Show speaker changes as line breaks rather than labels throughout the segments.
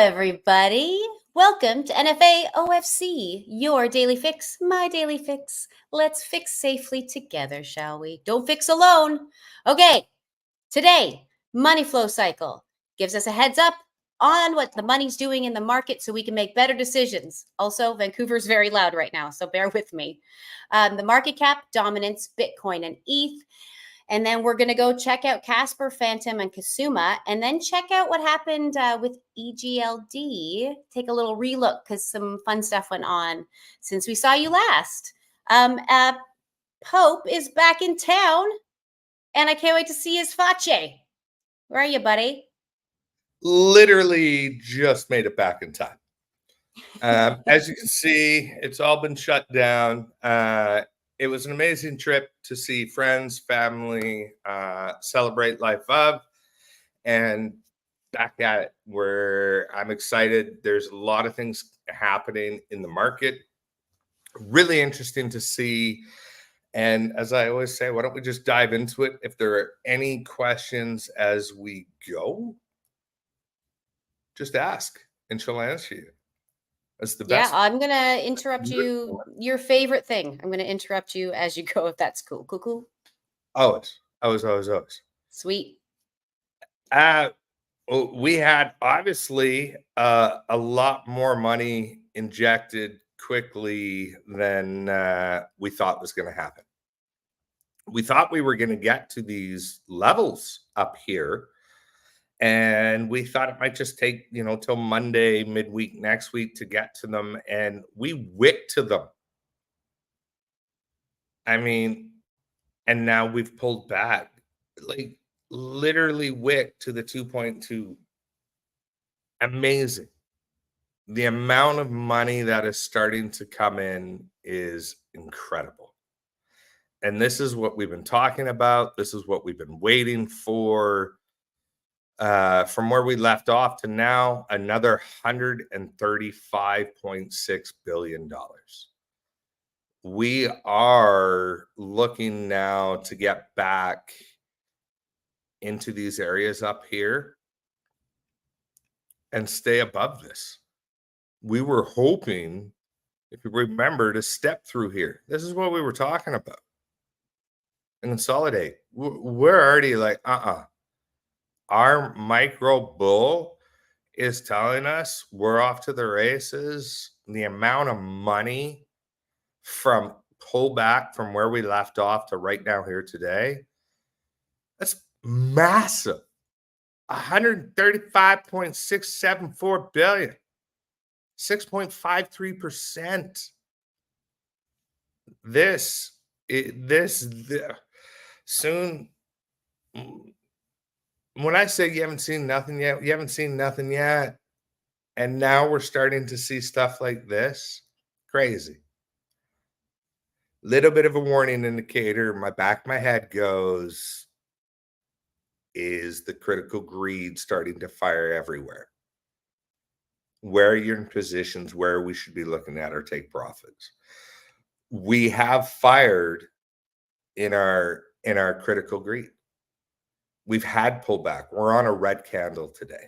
everybody. Welcome to NFA OFC, your daily fix, my daily fix. Let's fix safely together, shall we? Don't fix alone. Okay, today, money flow cycle gives us a heads up on what the money's doing in the market so we can make better decisions. Also, Vancouver's very loud right now, so bear with me. The market cap dominance, Bitcoin and ETH. And then we're going to go check out Casper, Phantom, and Kasuma, and then check out what happened with EGLD. Take a little relook because some fun stuff went on since we saw you last. Pope is back in town, and I can't wait to see his face. Where are you, buddy?
Literally just made it back in time. As you can see, it's all been shut down. It was an amazing trip to see friends, family, celebrate life of, and back at it where I'm excited. There's a lot of things happening in the market. Really interesting to see. And as I always say, why don't we just dive into it? If there are any questions as we go, just ask and she'll answer you. That's the best.
Yeah, I'm going to interrupt you. Your favorite thing. I'm going to interrupt you as you go, if that's cool. Cool.
Always.
Sweet.
We had obviously a lot more money injected quickly than we thought was going to happen. We thought we were going to get to these levels up here, and we thought it might just take, till Monday, midweek next week to get to them. And we wicked to them. I mean, and now we've pulled back, like literally wicked to the 2.2. Amazing. The amount of money that is starting to come in is incredible. And this is what we've been talking about. This is what we've been waiting for. From where we left off to now, another $135.6 billion. We are looking now to get back into these areas up here and stay above this. We were hoping, if you remember, to step through here. This is what we were talking about. And consolidate. We're already like, Our micro bull is telling us we're off to the races. The amount of money from pullback from where we left off to right now here today, that's massive. 135.674 billion, 6.53%. Soon. When I say you haven't seen nothing yet, you haven't seen nothing yet. And now we're starting to see stuff like this. Crazy. Little bit of a warning indicator. My head goes, is the critical greed starting to fire everywhere? Where you're in positions where we should be looking at or take profits. We have fired in our critical greed. We've had pullback. We're on a red candle today.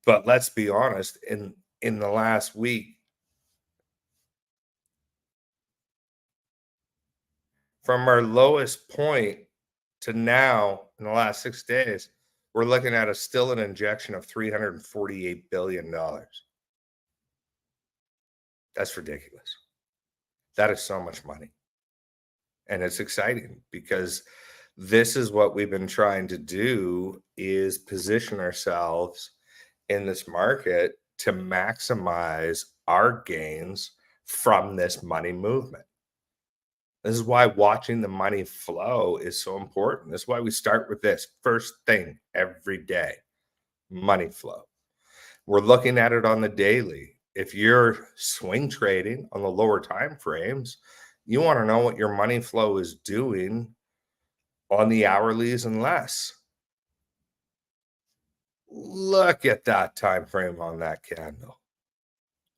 But let's be honest, in the last week, from our lowest point to now in the last 6 days, we're looking at still an injection of $348 billion. That's ridiculous. That is so much money. And it's exciting because this is what we've been trying to do, is position ourselves in this market to maximize our gains from this money movement. This is why watching the money flow is so important. This is why we start with this first thing every day, money flow. We're looking at it on the daily. If you're swing trading on the lower time frames, you want to know what your money flow is doing on the hourlies and less. Look at that time frame on that candle.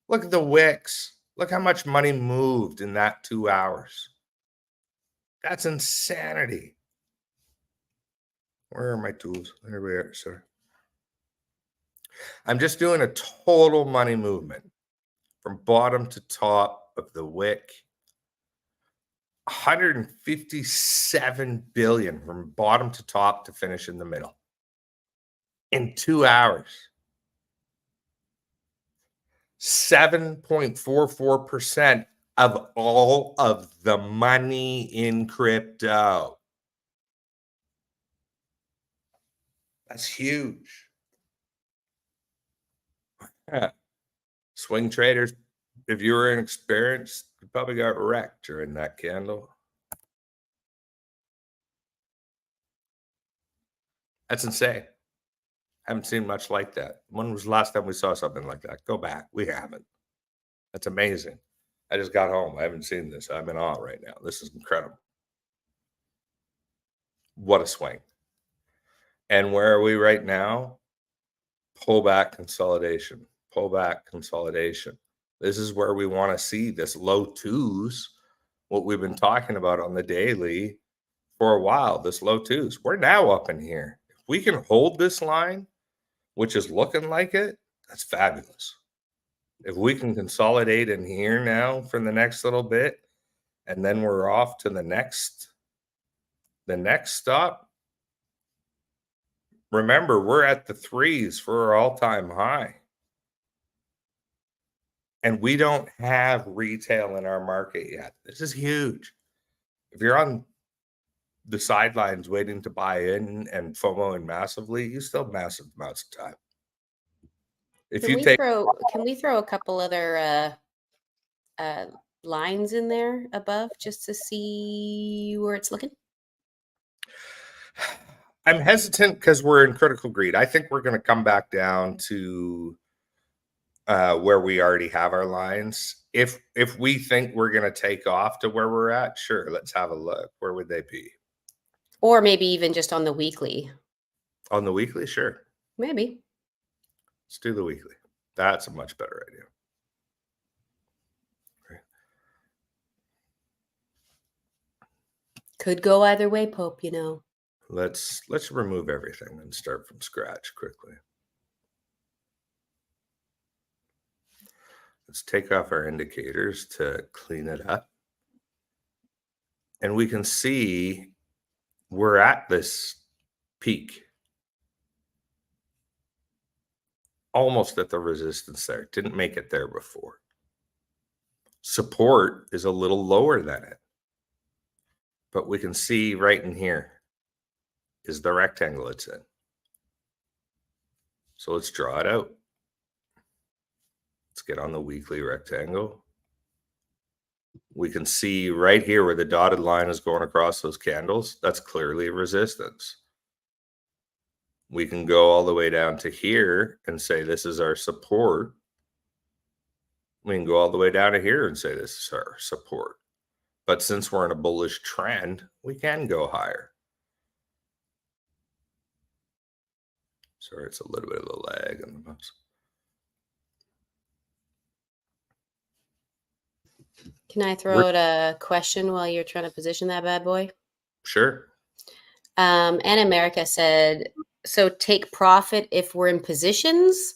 Look at the wicks. Look how much money moved in that 2 hours. That's insanity. Where are my tools? There we are, sir. I'm just doing a total money movement from bottom to top of the wick. 157 billion from bottom to top to finish in the middle in 2 hours. 7.44% of all of the money in crypto. That's huge. Yeah. Swing traders, if you were inexperienced, you probably got wrecked during that candle. That's insane. Haven't seen much like that. When was the last time we saw something like that? Go back. We haven't. That's amazing. I just got home. I haven't seen this. I'm in awe right now. This is incredible. What a swing. And where are we right now? Pullback consolidation. Pullback consolidation. This is where we want to see this low twos, what we've been talking about on the daily for a while, this low twos. We're now up in here. If we can hold this line, which is looking like it, that's fabulous. If we can consolidate in here now for the next little bit, and then we're off to the next stop. Remember, we're at the threes for our all-time high. And we don't have retail in our market yet. This is huge. If you're on the sidelines waiting to buy in and FOMOing massively, you still have massive amounts of time. If
Can
you
we
take
throw a couple other lines in there above just to see where it's looking?
I'm hesitant because we're in critical greed. I think we're going to come back down to where we already have our lines. If we think we're going to take off to where we're at, sure, let's have a look. Where would they be?
Or maybe even just on the weekly.
On the weekly, sure.
Maybe.
Let's do the weekly. That's a much better idea. Okay.
Could go either way, Pope, you know.
Let's remove everything and start from scratch quickly. Let's take off our indicators to clean it up. And we can see we're at this peak. Almost at the resistance there. Didn't make it there before. Support is a little lower than it. But we can see right in here is the rectangle it's in. So let's draw it out. Let's get on the weekly rectangle. We can see right here where the dotted line is going across those candles. That's clearly resistance. We can go all the way down to here and say this is our support. We can go all the way down to here and say this is our support. But since we're in a bullish trend, we can go higher. Sorry, it's a little bit of a lag on the mouse.
Can I throw out a question while you're trying to position that bad boy?
Sure.
Anna America said, so take profit if we're in positions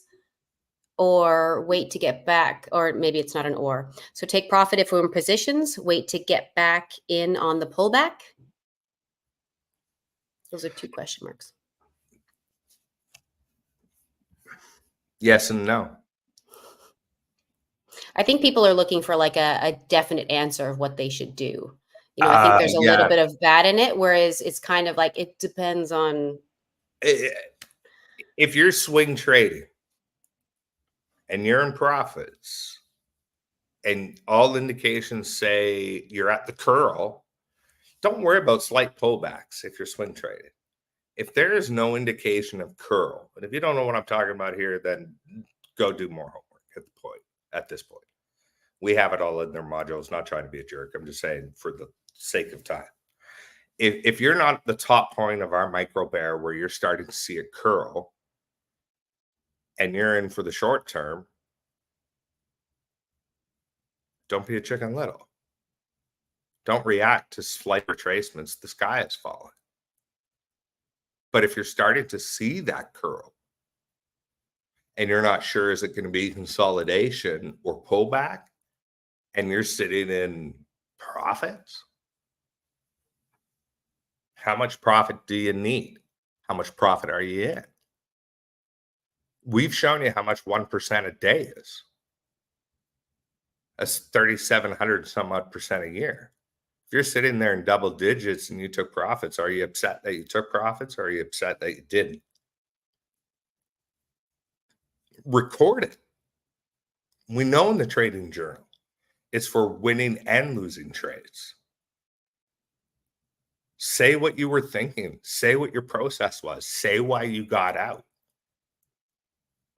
or wait to get back, or maybe it's not an or. So take profit if we're in positions, wait to get back in on the pullback. Those are 2 question marks.
Yes and no.
I think people are looking for like a definite answer of what they should do. You know, I think there's a little bit of that in it, whereas it's kind of like it depends on.
If you're swing trading and you're in profits and all indications say you're at the curl, don't worry about slight pullbacks if you're swing trading. If there is no indication of curl, and if you don't know what I'm talking about here, then go do more homework at this point. We have it all in their modules, not trying to be a jerk. I'm just saying for the sake of time. If you're not at the top point of our micro bear where you're starting to see a curl and you're in for the short term, don't be a chicken little. Don't react to slight retracements. The sky is falling. But if you're starting to see that curl and you're not sure, is it going to be consolidation or pullback, and you're sitting in profits? How much profit do you need? How much profit are you in? We've shown you how much 1% a day is. That's 3,700 some odd percent a year. If you're sitting there in double digits and you took profits, are you upset that you took profits, or are you upset that you didn't? Record it. We know in the trading journal, it's for winning and losing trades. Say what you were thinking. Say what your process was. Say why you got out.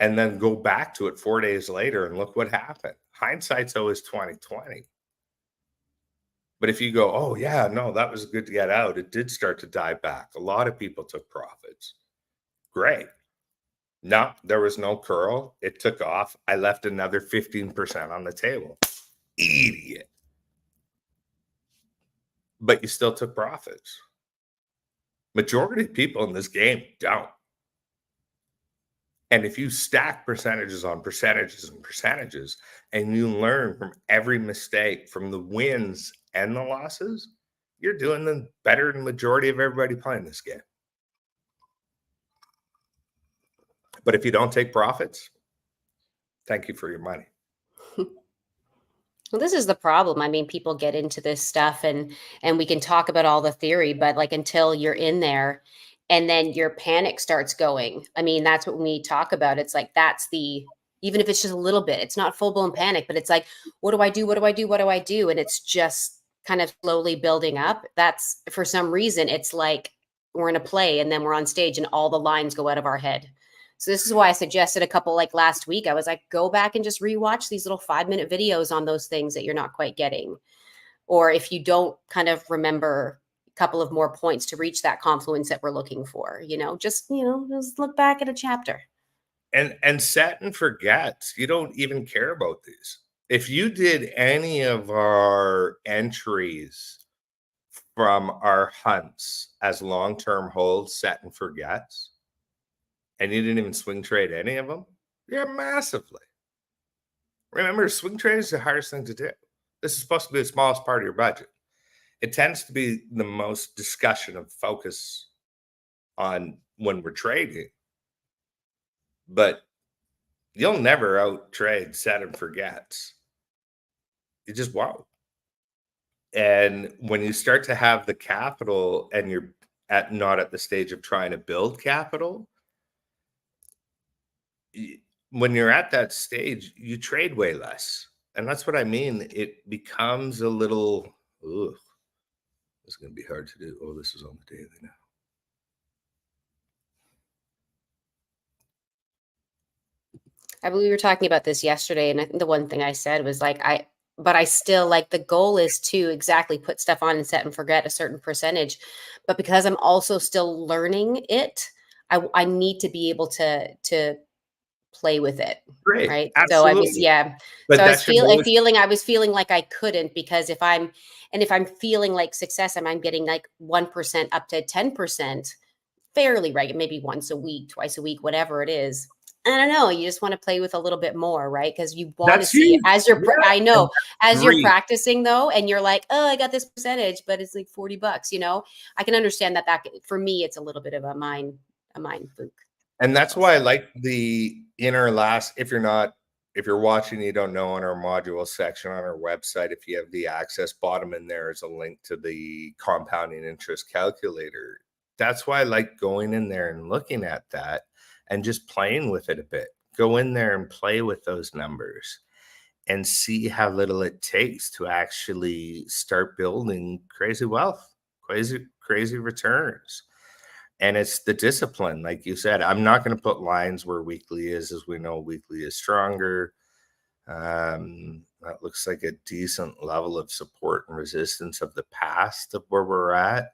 And then go back to it 4 days later and look what happened. Hindsight's always 20/20. But if you go, oh yeah, no, that was good to get out, it did start to die back. A lot of people took profits. Great. No, there was no curl. It took off. I left another 15% on the table. Idiot. But you still took profits. Majority of people in this game don't. And if you stack percentages on percentages and percentages, and you learn from every mistake, from the wins and the losses, you're doing them better than the majority of everybody playing this game. But if you don't take profits, thank you for your money.
Well, this is the problem. I mean, people get into this stuff and we can talk about all the theory, but like until you're in there and then your panic starts going. I mean, that's what we talk about. It's like that's the even if it's just a little bit, it's not full-blown panic, but it's like, what do I do? What do I do? What do I do? And it's just kind of slowly building up. That's for some reason, it's like we're in a play and then we're on stage and all the lines go out of our head. So this is why I suggested a couple like last week. I was like, go back and just rewatch these little 5-minute videos on those things that you're not quite getting. Or if you don't kind of remember a couple of more points to reach that confluence that we're looking for, just look back at a chapter.
And set and forget. You don't even care about these. If you did any of our entries from our hunts as long-term holds, set and forgets, and you didn't even swing trade any of them, you're massively. Remember, swing trade is the hardest thing to do. This is supposed to be the smallest part of your budget. It tends to be the most discussion of focus on when we're trading. But you'll never out trade set and forgets. You just won't. And when you start to have the capital and you're not at the stage of trying to build capital, when you're at that stage, you trade way less. And that's what I mean. It becomes a little, it's going to be hard to do. Oh, this is on the daily now.
I believe we were talking about this yesterday. And I think the one thing I said was like, but I still like the goal is to exactly put stuff on and set and forget a certain percentage. But because I'm also still learning it, I need to be able to play with it.
Great.
Right.
Absolutely.
So I was,
But
so I was feeling like I couldn't, because if I'm feeling like success, I'm getting like 1% up to 10% fairly regular, maybe once a week, twice a week, whatever it is. I don't know. You just want to play with a little bit more, right? Because you want to see it as you're, I know, as you're practicing though, and you're like, oh, I got this percentage, but it's like $40. I can understand that for me, it's a little bit of a mind fluke.
And that's why I like the inner last. If you're watching, you don't know, on our module section on our website, if you have the access, bottom in there is a link to the compounding interest calculator. That's why I like going in there and looking at that and just playing with it a bit. Go in there and play with those numbers and see how little it takes to actually start building crazy wealth, crazy returns. And it's the discipline, like you said. I'm not going to put lines where weekly is, as we know weekly is stronger. That looks like a decent level of support and resistance of the past of where we're at.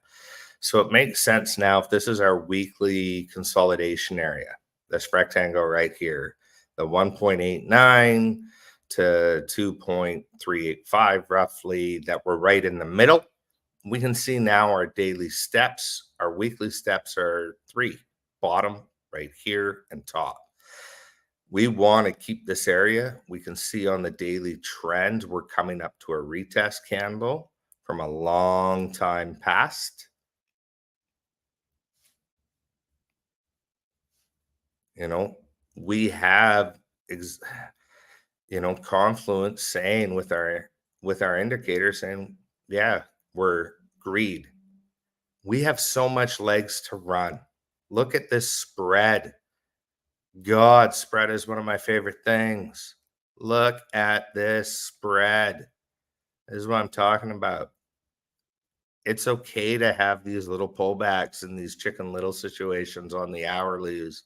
So it makes sense now, if this is our weekly consolidation area, this rectangle right here, the 1.89 to 2.385 roughly, that we're right in the middle. We can see now our daily steps. Our weekly steps are 3, bottom right here and top. We want to keep this area. We can see on the daily trend, we're coming up to a retest candle from a long time past. You know, we have, Confluence saying with our indicator saying, yeah, we're greed. We have so much legs to run. Look at this spread. God, spread is one of my favorite things. Look at this spread. This is what I'm talking about. It's okay to have these little pullbacks and these chicken little situations on the hourlies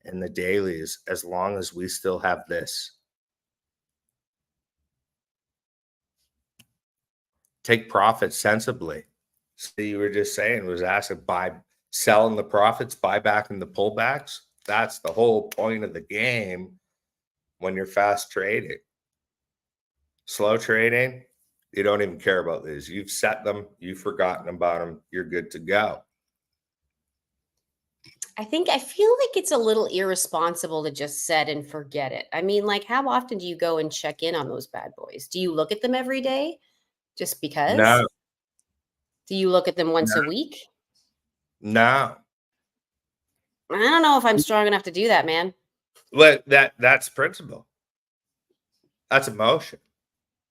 and the dailies as long as we still have this. Take profits sensibly. So you were just saying, was asking selling the profits, buy back in the pullbacks. That's the whole point of the game when you're fast trading. Slow trading, you don't even care about these. You've set them, you've forgotten about them, you're good to go.
I feel like it's a little irresponsible to just set and forget it. I mean, like, how often do you go and check in on those bad boys? Do you look at them every day just because?
No,
Do you look at them once
no,
a week?
no.
I don't know if I'm strong enough to do that, man.
But that's principle. That's emotion.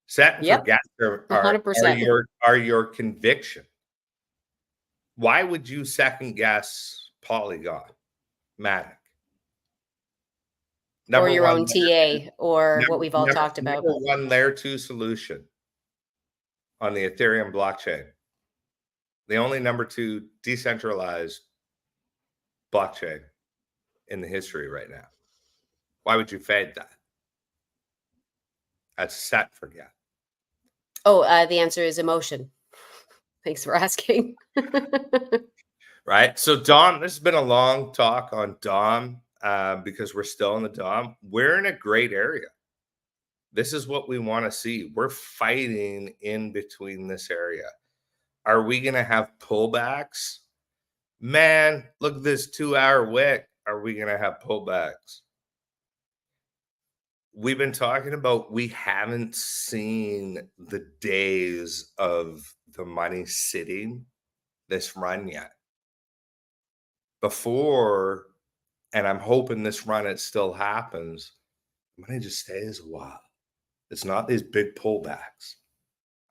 Set and
Yep.
forget are
100%.
your conviction. Why would you second guess Polygon, Matic?
Or your own TA, or what we've all
number,
talked about.
number one layer 2 solution on the Ethereum blockchain. The only number 2 decentralized blockchain in the history right now. Why would you fade that? That's set forget.
Oh, the answer is emotion. Thanks for asking.
Right. So Dom, this has been a long talk on Dom because we're still in the Dom. We're in a great area. This is what we want to see. We're fighting in between this area. Are we going to have pullbacks? Man, look at this 2-hour wick. Are we going to have pullbacks? We've been talking about we haven't seen the days of the money sitting this run yet. Before, and I'm hoping this run it still happens, money just stays a while. It's not these big pullbacks.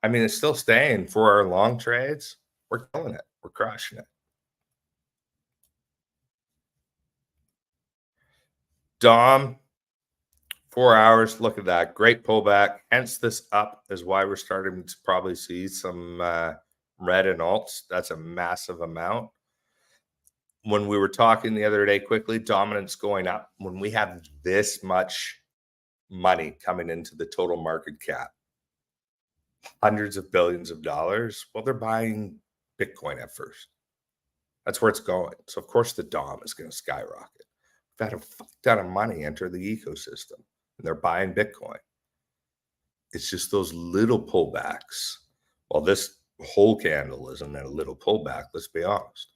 I mean, it's still staying for our long trades. We're killing it. We're crushing it. Dom, 4 hours. Look at that. Great pullback. Hence this up is why we're starting to probably see some red and alts. That's a massive amount. When we were talking the other day quickly, dominance going up. When we have this much money coming into the total market cap, hundreds of billions of dollars, well, they're buying Bitcoin at first. That's where it's going. So, of course, the DOM is going to skyrocket. We've had a fuck ton of money enter the ecosystem, and they're buying Bitcoin. It's just those little pullbacks. Well, this whole candle isn't a little pullback, let's be honest.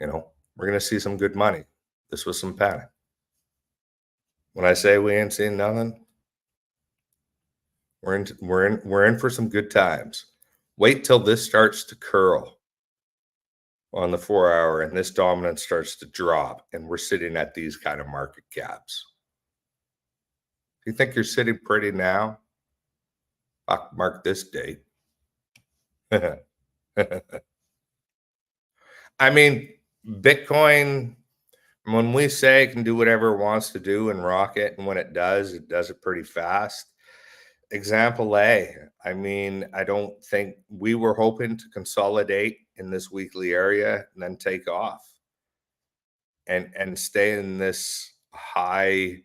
We're going to see some good money. This was some panic. When I say we ain't seen nothing, we're in for some good times. Wait till this starts to curl on the 4 hour and this dominance starts to drop and we're sitting at these kind of market caps. If you think you're sitting pretty now, I'll mark this date. I mean, Bitcoin, when we say it can do whatever it wants to do and rock it, and when it does it pretty fast. Example A, I mean, I don't think we were hoping to consolidate in this weekly area and then take off and stay in this high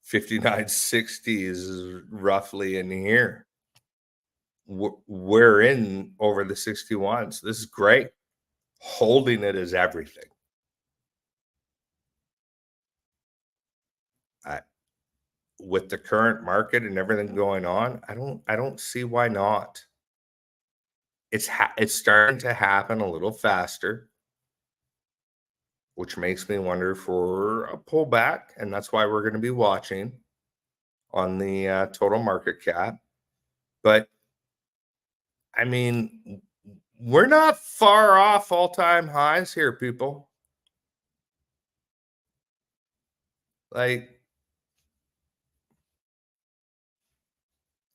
5960s roughly in here. We're in over the 61s. This is great. Holding it is everything. With the current market and everything going on, I don't see why not. It's starting to happen a little faster. which makes me wonder for a pullback. And that's why we're going to be watching on the total market cap. But I mean, we're not far off all-time highs here, people. Like,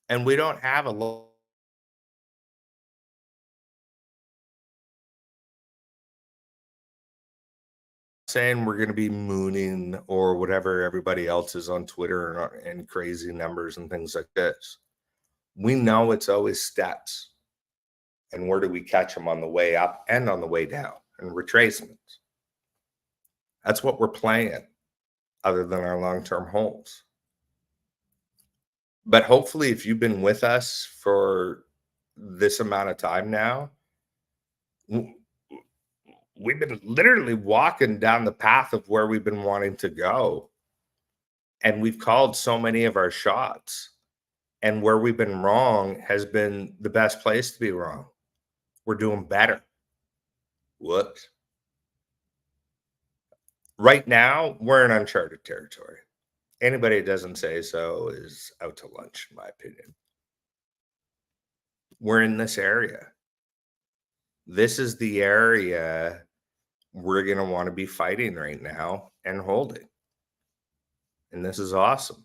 and we don't have a lot saying we're going to be mooning or whatever everybody else is on Twitter and crazy numbers and things like this. We know it's always steps. And where do we catch them on the way up and on the way down and retracements? That's what we're playing other than our long-term holds. But hopefully, if you've been with us for this amount of time now, we've been literally walking down the path of where we've been wanting to go. And we've called so many of our shots. And where we've been wrong has been the best place to be wrong. We're doing better. Whoops. Right now, we're in uncharted territory. Anybody that doesn't say so is out to lunch, in my opinion. We're in this area. This is the area we're going to want to be fighting right now and holding. And this is awesome.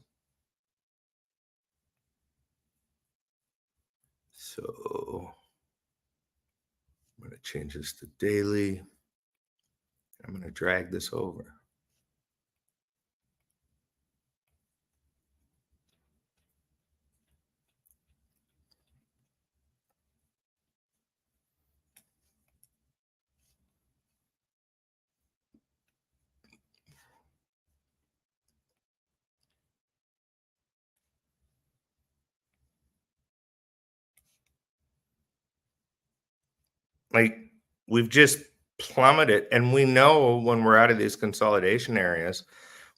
So I'm going to change this to daily. I'm going to drag this over. Like, we've just plummeted, and we know when we're out of these consolidation areas,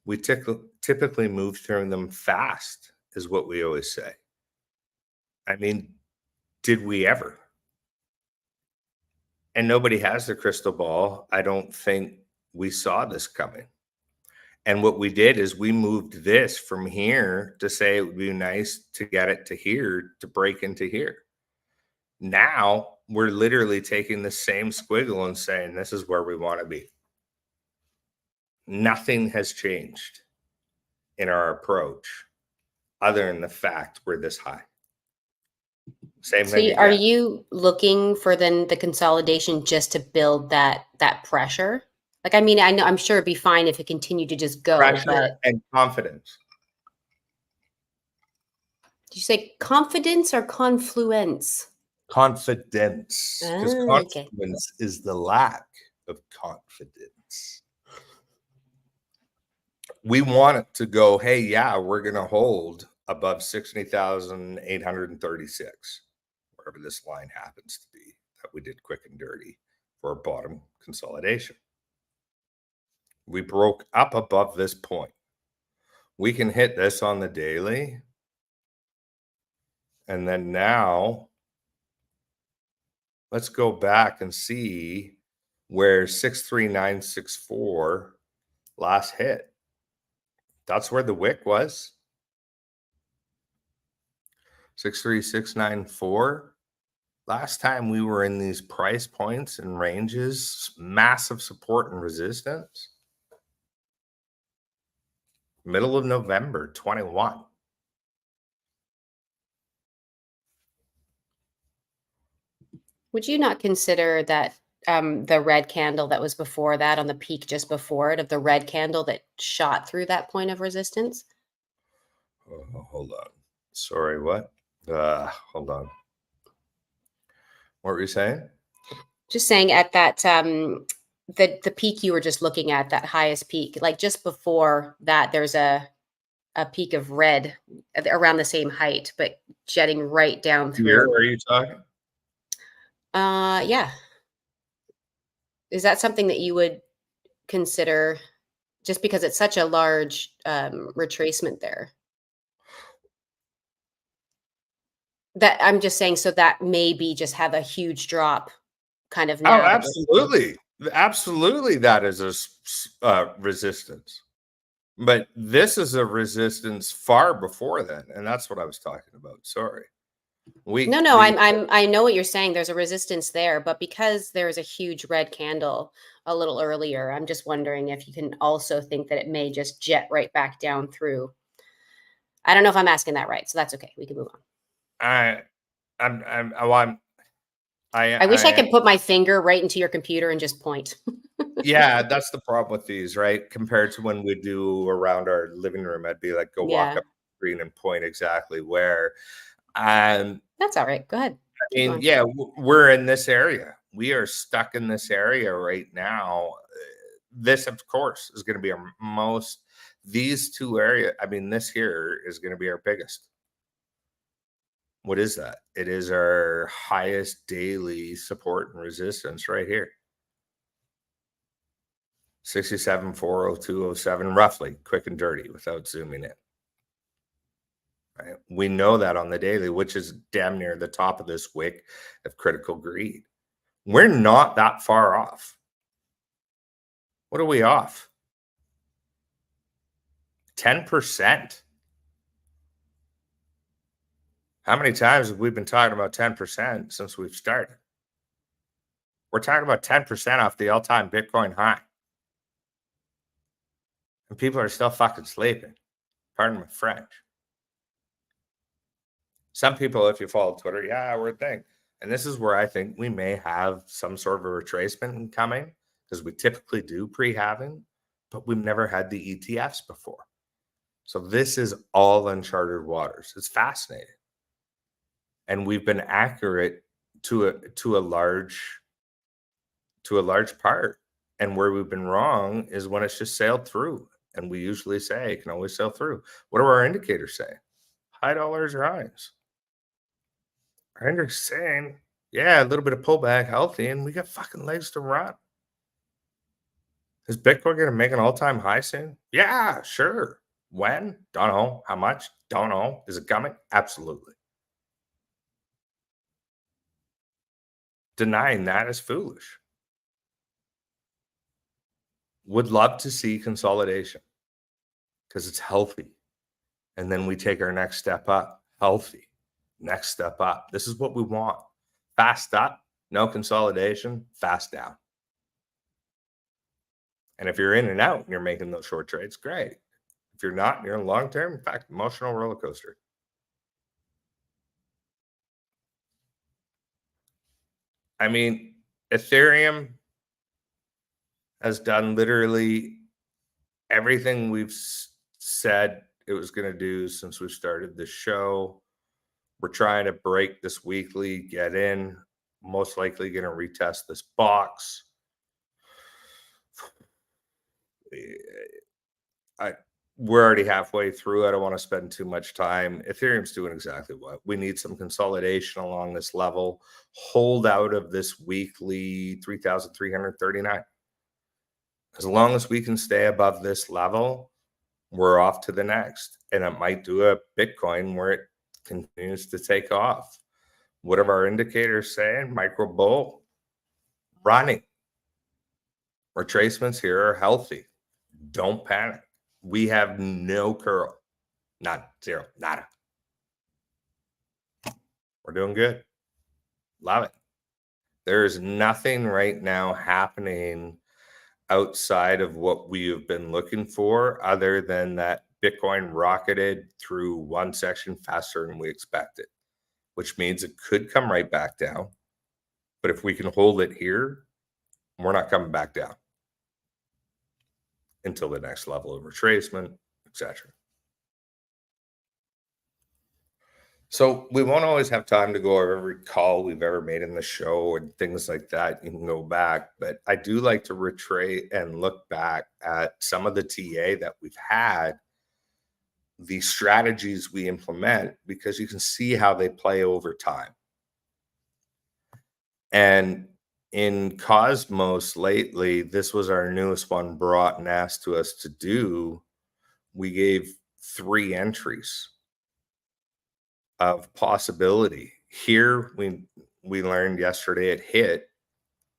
we typically move through them fast, is what we always say. I mean, did we ever? And nobody has the crystal ball. I don't think we saw this coming. And what we did is we moved this from here to say it would be nice to get it to here, to break into here. Now we're literally taking the same squiggle and saying, this is where we want to be. Nothing has changed in our approach other than the fact we're this high. Same thing.
So are you looking for then the consolidation just to build that pressure? Like, I mean, I'm sure it'd be fine if it continued to just go.
Pressure and confidence.
Did you say confidence or confluence?
Confidence. Because confidence is the lack of confidence. We want it to go, hey, yeah, we're going to hold above 60,836, wherever this line happens to be that we did quick and dirty for a bottom consolidation. We broke up above this point. We can hit this on the daily. And then now, let's go back and see where 63964 last hit. That's where the wick was. 63694. Last time we were in these price points and ranges, massive support and resistance. Middle of November 21.
Would you not consider that the red candle that was before that on the peak just before it, of the red candle that shot through that point of resistance?
Hold on. Sorry, what? Hold on. What were you saying?
Just saying at that, the peak you were just looking at, that highest peak, like just before that, there's a peak of red around the same height, but jetting right down through.
Here, are you talking?
Yeah. Is that something that you would consider just because it's such a large retracement there? That I'm just saying, so that maybe just have a huge drop kind of now.
Oh, absolutely. Absolutely, that is a resistance. But this is a resistance far before then, and that's what I was talking about. Sorry.
No,
We
no,
the
I know what you're saying. There's a resistance there, but because there is a huge red candle a little earlier, I'm just wondering if you can also think that it may just jet right back down through. I don't know if I'm asking that right, so that's okay. We can move on.
I oh,
I wish I
I
could put my finger right into your computer and just point.
yeah, that's the problem with these, right? Compared to when we do around our living room, I'd be like, go walk
Yeah,
up the screen and point exactly where. And
that's all right. Go ahead.
I
Keep
mean,
going.
yeah, we're in this area. We are stuck in this area right now. This, of course, is going to be our most. These two areas. I mean, this here is going to be our biggest. What is that? It is our highest daily support and resistance right here. 67, 40207, roughly, quick and dirty without zooming in. Right? We know that on the daily, which is damn near the top of this wick of critical greed. We're not that far off. What are we off? 10%. How many times have we been talking about 10% since we've started? We're talking about 10% off the all-time Bitcoin high. And people are still fucking sleeping. Pardon my French. Some people, if you follow Twitter, yeah, we're a thing. And this is where I think we may have some sort of a retracement coming, because we typically do pre-halving, but we've never had the ETFs before. So this is all uncharted waters. It's fascinating. And we've been accurate to a large part. And where we've been wrong is when it's just sailed through. And we usually say it can always sail through. What do our indicators say? High dollars rise. Our indicators saying, yeah, a little bit of pullback, healthy, and we got fucking legs to run. Is Bitcoin going to make an all-time high soon? Yeah, sure. When? Don't know. How much? Don't know. Is it coming? Absolutely. Denying that is foolish. Would love to see consolidation because it's healthy. And then we take our next step up, healthy. Next step up. This is what we want. Fast up, no consolidation, fast down. And if you're in and out and you're making those short trades, great. If you're not, and you're in long term, in fact, emotional roller coaster. I mean, Ethereum has done literally everything we've said it was going to do since we started the show. We're trying to break this weekly, get in, most likely going to retest this box. We're already halfway through. I don't want to spend too much time. Ethereum's doing exactly what we need: some consolidation along this level, hold out of this weekly 3,339. As long as we can stay above this level, we're off to the next. And it might do a Bitcoin where it continues to take off. What are our indicators saying? Micro bull running. Retracements here are healthy. Don't panic. We have no curl. Not zero. Nada. We're doing good. Love it. There's nothing right now happening outside of what we have been looking for, other than that Bitcoin rocketed through one section faster than we expected, which means it could come right back down. But if we can hold it here, we're not coming back down until the next level of retracement, etc. So we won't always have time to go over every call we've ever made in the show and things like that. You can go back, but I do like to retrace and look back at some of the TA that we've had, the strategies we implement, because you can see how they play over time. And in Cosmos lately, this was our newest one brought and asked to us to do. We gave 3 entries of possibility. Here we learned yesterday it hit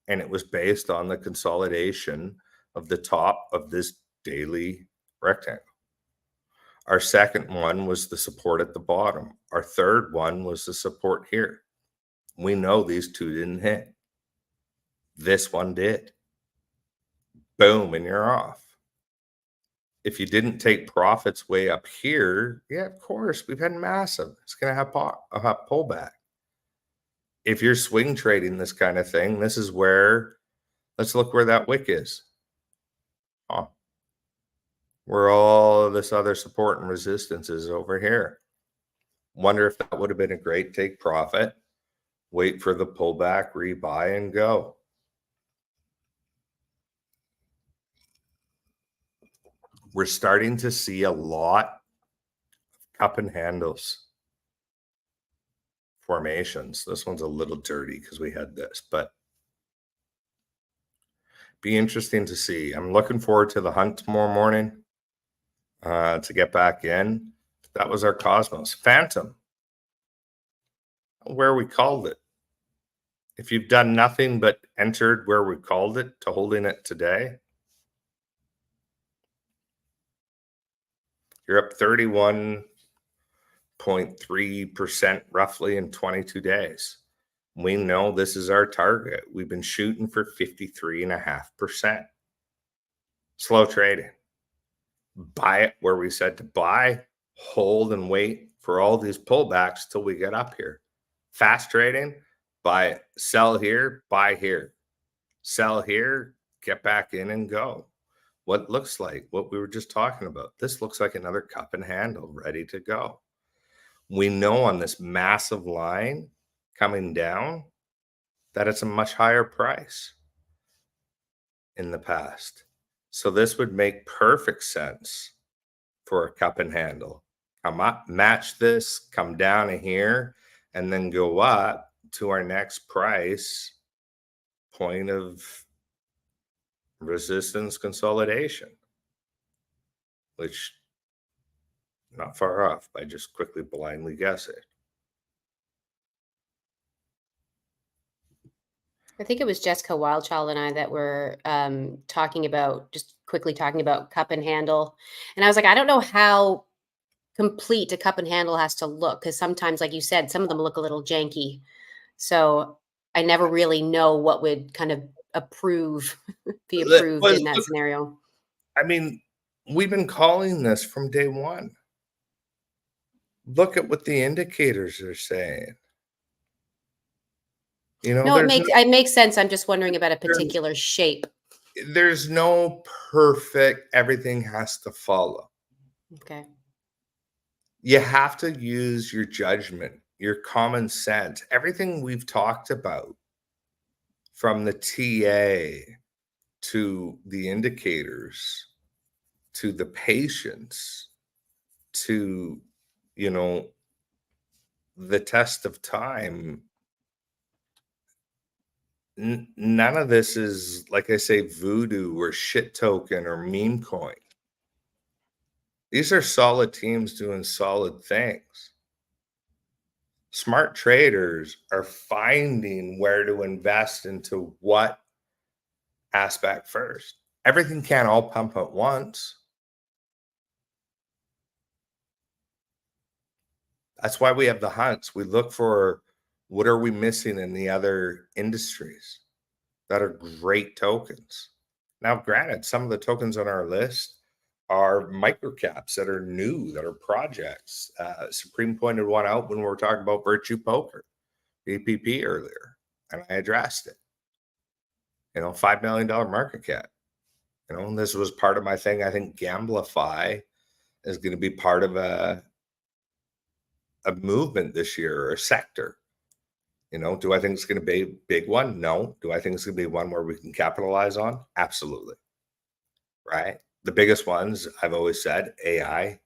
And it was based on the consolidation of the top of this daily rectangle. Our second one was the support at the bottom. Our third one was the support here. We know these two didn't hit. This one did. Boom, and you're off. If you didn't take profits way up here, yeah, of course, we've had massive. It's going to have a pullback. If you're swing trading this kind of thing, this is where, let's look where that wick is. Oh, where all this other support and resistance is over here. Wonder if that would have been a great take profit. Wait for the pullback, rebuy, and go. We're starting to see a lot of cup and handles formations. This one's a little dirty because we had this, but be interesting to see. I'm looking forward to the hunt tomorrow morning to get back in. That was our Cosmos Phantom, where we called it. If you've done nothing but entered where we called it to holding it today, you're up 31.3% roughly in 22 days. We know this is our target. We've been shooting for 53.5%. Slow trading. Buy it where we said to buy, hold and wait for all these pullbacks till we get up here. Fast trading, buy it, sell here, buy here. Sell here, get back in and go. What looks like what we were just talking about. This looks like another cup and handle ready to go. We know on this massive line coming down that it's a much higher price in the past. So this would make perfect sense for a cup and handle. Come up, match this, come down to here, and then go up to our next price point of resistance consolidation, which not far off by just quickly blindly guessing.
I think it was Jessica Wildchild and I that were talking about cup and handle. And I was like, I don't know how complete a cup and handle has to look, because sometimes, like you said, some of them look a little janky. So I never really know what would kind of be approved in that scenario.
I mean, we've been calling this from day one. Look at what the indicators are saying. You know,
no, it makes sense. I'm just wondering about a particular shape.
There's no perfect, everything has to follow.
Okay.
You have to use your judgment, your common sense, everything we've talked about, from the TA to the indicators to the patience to, you know, the test of time. None of this is, like I say, voodoo or shit token or meme coin. These are solid teams doing solid things. Smart traders are finding where to invest into what aspect first. Everything can't all pump at once. That's why we have the hunts. We look for what are we missing in the other industries that are great tokens. Now, granted, some of the tokens on our list are microcaps that are new, that are projects. Supreme pointed one out when we were talking about Virtue Poker, VPP earlier, and I addressed it. You know, $5 million market cap. You know, and this was part of my thing. I think Gamblify is going to be part of a movement this year, or a sector. You know, do I think it's going to be a big one? No. Do I think it's going to be one where we can capitalize on? Absolutely. Right? The biggest ones, I've always said, AI,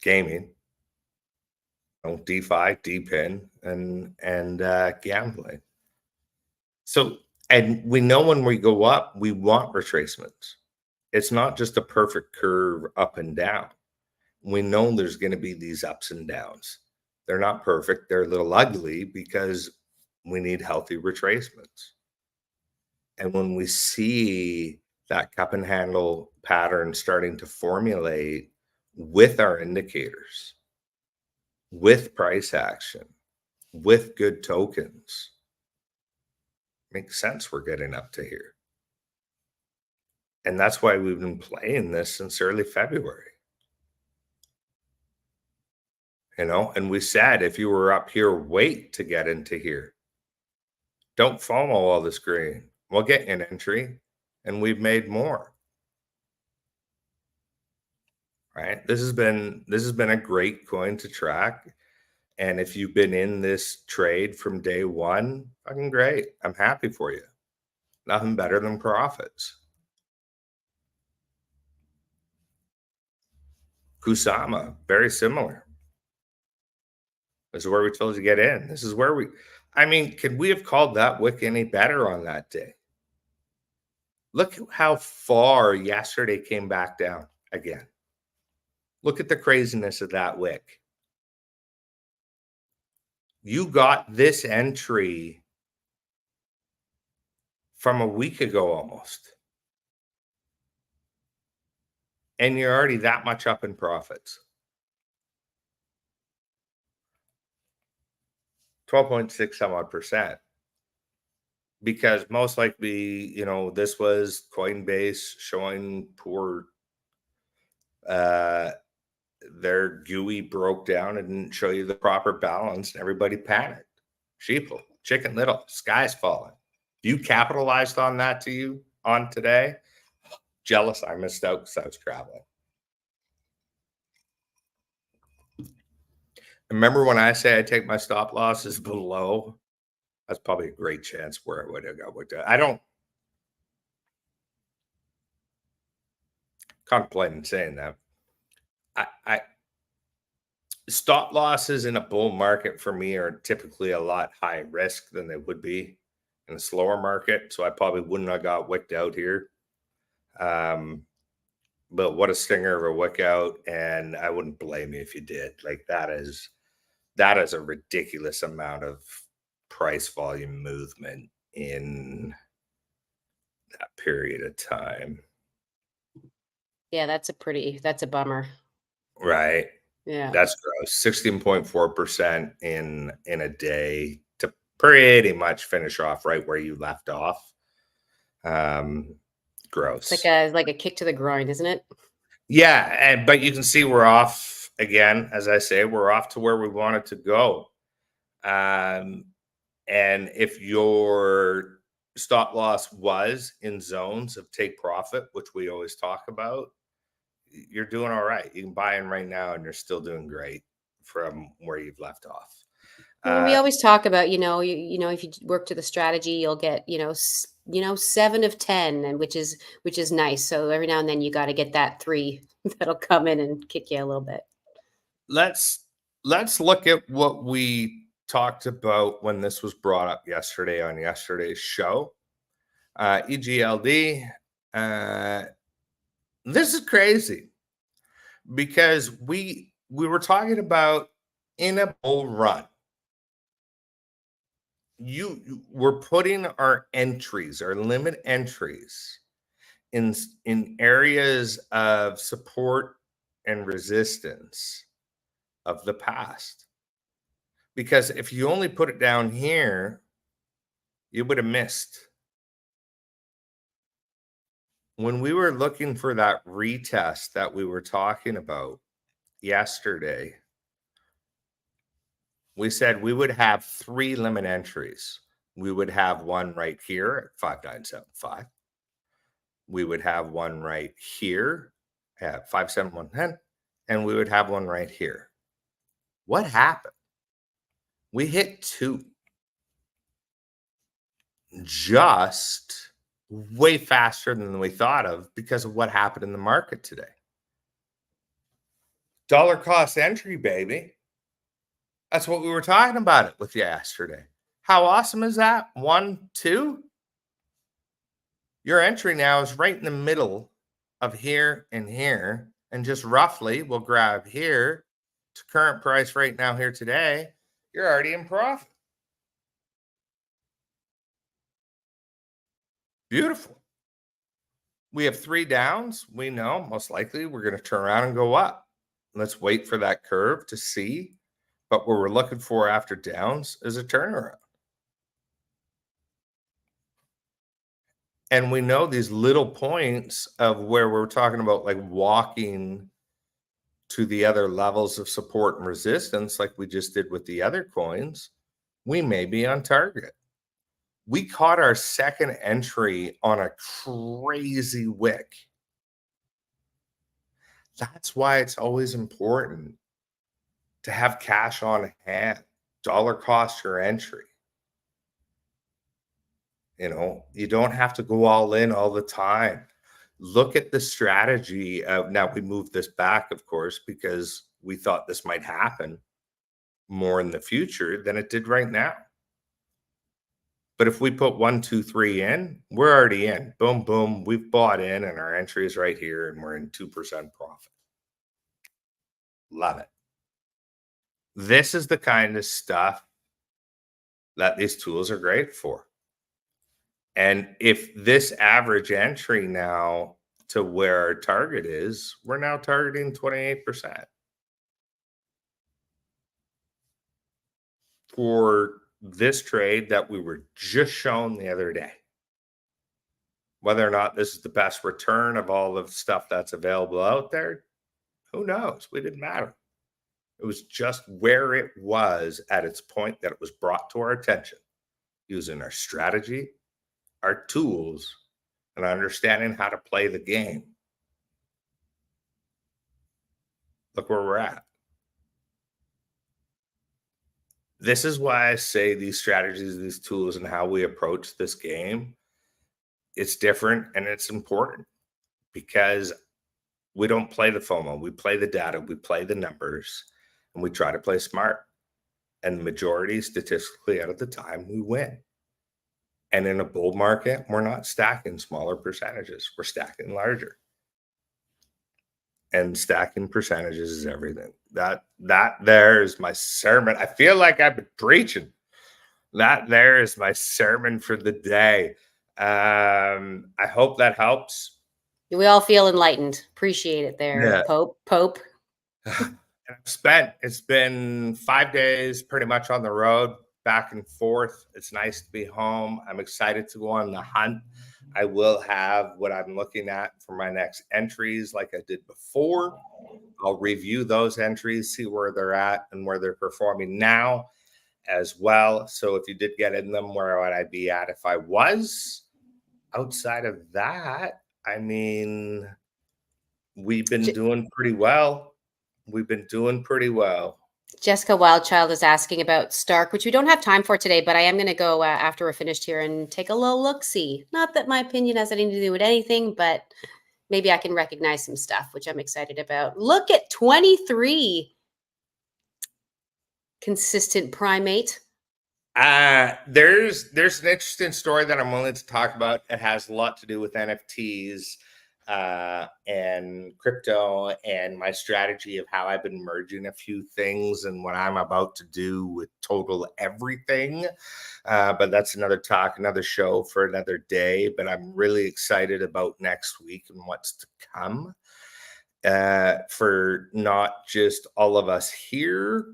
gaming, you know, DeFi, DePIN, and gambling. So, and we know when we go up, we want retracements. It's not just a perfect curve up and down. We know there's going to be these ups and downs. They're not perfect. They're a little ugly because we need healthy retracements. And when we see that cup and handle pattern starting to formulate with our indicators, with price action, with good tokens, makes sense we're getting up to here. And that's why we've been playing this since early February. And we said, if you were up here, wait to get into here. Don't FOMO all this green. We'll get you an entry, and we've made more. Right? This has been a great coin to track. And if you've been in this trade from day one, fucking great. I'm happy for you. Nothing better than profits. Kusama, very similar. This is where we told you to get in. This is where could we have called that wick any better on that day? Look how far yesterday came back down again. Look at the craziness of that wick. You got this entry from a week ago almost. And you're already that much up in profits. 12.6 some odd percent. Because most likely, this was Coinbase showing poor, their GUI broke down and didn't show you the proper balance, and everybody panicked. Sheeple, Chicken Little, sky's falling. You capitalized on that today? Jealous I missed out because I was traveling. Remember when I say I take my stop losses below? That's probably a great chance where I would have got worked out. I don't contemplate saying that. I stop losses in a bull market for me are typically a lot higher risk than they would be in a slower market. So I probably wouldn't have got wicked out here. But what a stinger of a wick out, and I wouldn't blame you if you did. Like that is a ridiculous amount of price volume movement in that period of time.
Yeah, that's a bummer.
Right.
Yeah.
That's gross. 16.4% in a day to pretty much finish off right where you left off. Gross.
It's like a kick to the groin, isn't it?
Yeah, but you can see we're off again. As I say, we're off to where we wanted to go. And if your stop loss was in zones of take profit, which we always talk about, you're doing all right. You can buy in right now and you're still doing great from where you've left off.
We always talk about, if you work to the strategy, you'll get, 7 of 10, and which is nice. So every now and then you got to get that 3 that'll come in and kick you a little bit.
Let's look at what we talked about when this was brought up yesterday on yesterday's show. EGLD. This is crazy because we were talking about in a bull run. We're putting our entries, our limit entries, in areas of support and resistance of the past. Because if you only put it down here, you would have missed. When we were looking for that retest that we were talking about yesterday, we said we would have 3 limit entries. We would have one right here at 5975. We would have one right here at 57110, and we would have one right here. What happened? We hit 2. Just way faster than we thought of because of what happened in the market today. Dollar cost entry, baby. That's what we were talking about it with you yesterday. How awesome is that? 1, 2. Your entry now is right in the middle of here and here. And just roughly, we'll grab here to current price right now here today. You're already in profit. Beautiful. We have 3 downs. We know most likely we're going to turn around and go up. Let's wait for that curve to see. But what we're looking for after downs is a turnaround. And we know these little points of where we're talking about like walking to the other levels of support and resistance, like we just did with the other coins, we may be on target. We caught our second entry on a crazy wick. That's why it's always important to have cash on hand, dollar cost your entry. You know, you don't have to go all in all the time. Look at the strategy of now we moved this back, of course, because we thought this might happen more in the future than it did right now. But if we put 1, 2, 3 in, we're already in. Boom, boom. We've bought in and our entry is right here and we're in 2% profit. Love it. This is the kind of stuff that these tools are great for. And if this average entry now to where our target is, we're now targeting 28% for this trade that we were just shown the other day. Whether or not this is the best return of all of the stuff that's available out there, who knows? It didn't matter. It was just where it was at its point that it was brought to our attention using our strategy, our tools, and understanding how to play the game. Look where we're at. This is why I say these strategies, these tools, and how we approach this game, it's different and it's important because we don't play the FOMO. We play the data, we play the numbers, and we try to play smart. And the majority, statistically, out of the time, we win. And in a bull market, we're not stacking smaller percentages. We're stacking larger. And stacking percentages is everything. That there is my sermon. I feel like I've been preaching. That there is my sermon for the day. I hope that helps.
We all feel enlightened. Appreciate it there,
Yeah.
Pope.
It's been 5 days pretty much on the road, back and forth. It's nice to be home. I'm excited to go on the hunt. I will have what I'm looking at for my next entries like I did before. I'll review those entries, see where they're at and where they're performing now as well. So if you did get in them, where would I be at if I was? Outside of that, I mean, we've been doing pretty well.
Jessica Wildchild is asking about Stark, which we don't have time for today, but I am going to go after we're finished here and take a little look-see. Not that my opinion has anything to do with anything, but maybe I can recognize some stuff, which I'm excited about. Look at 23. Consistent primate.
There's an interesting story that I'm willing to talk about. It has a lot to do with NFTs and crypto and my strategy of how I've been merging a few things and what I'm about to do with total everything. But that's another talk, another show for another day. But I'm really excited about next week and what's to come for not just all of us here,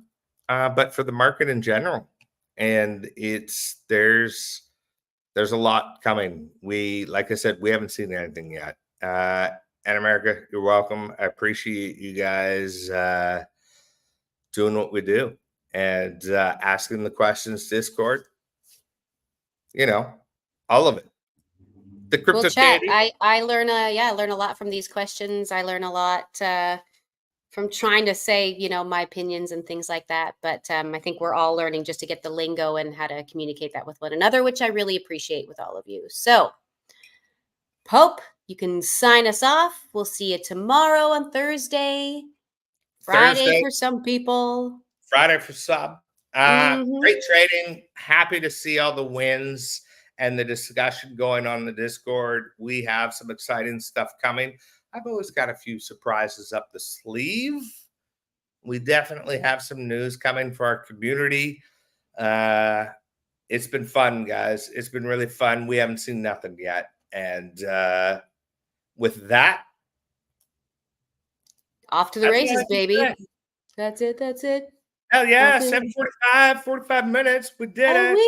but for the market in general. And there's a lot coming. Like I said, we haven't seen anything yet. And America, you're welcome. I appreciate you guys doing what we do and asking the questions, Discord. You know, all of it. The crypto
we'll chat. I learn a lot from these questions. I learn a lot from trying to say, my opinions and things like that. But I think we're all learning just to get the lingo and how to communicate that with one another, which I really appreciate with all of you. So, Pope, you can sign us off. We'll see you tomorrow on Thursday. Friday for some people.
Friday for some. Great trading. Happy to see all the wins and the discussion going on in the Discord. We have some exciting stuff coming. I've always got a few surprises up the sleeve. We definitely have some news coming for our community. It's been fun, guys. It's been really fun. We haven't seen nothing yet. And with that,
off to the
that's what I
races,
have to
baby.
say.
That's it. That's it.
Hell yeah,
Okay.
7:45, 45 minutes. We did
Oh,
it.
we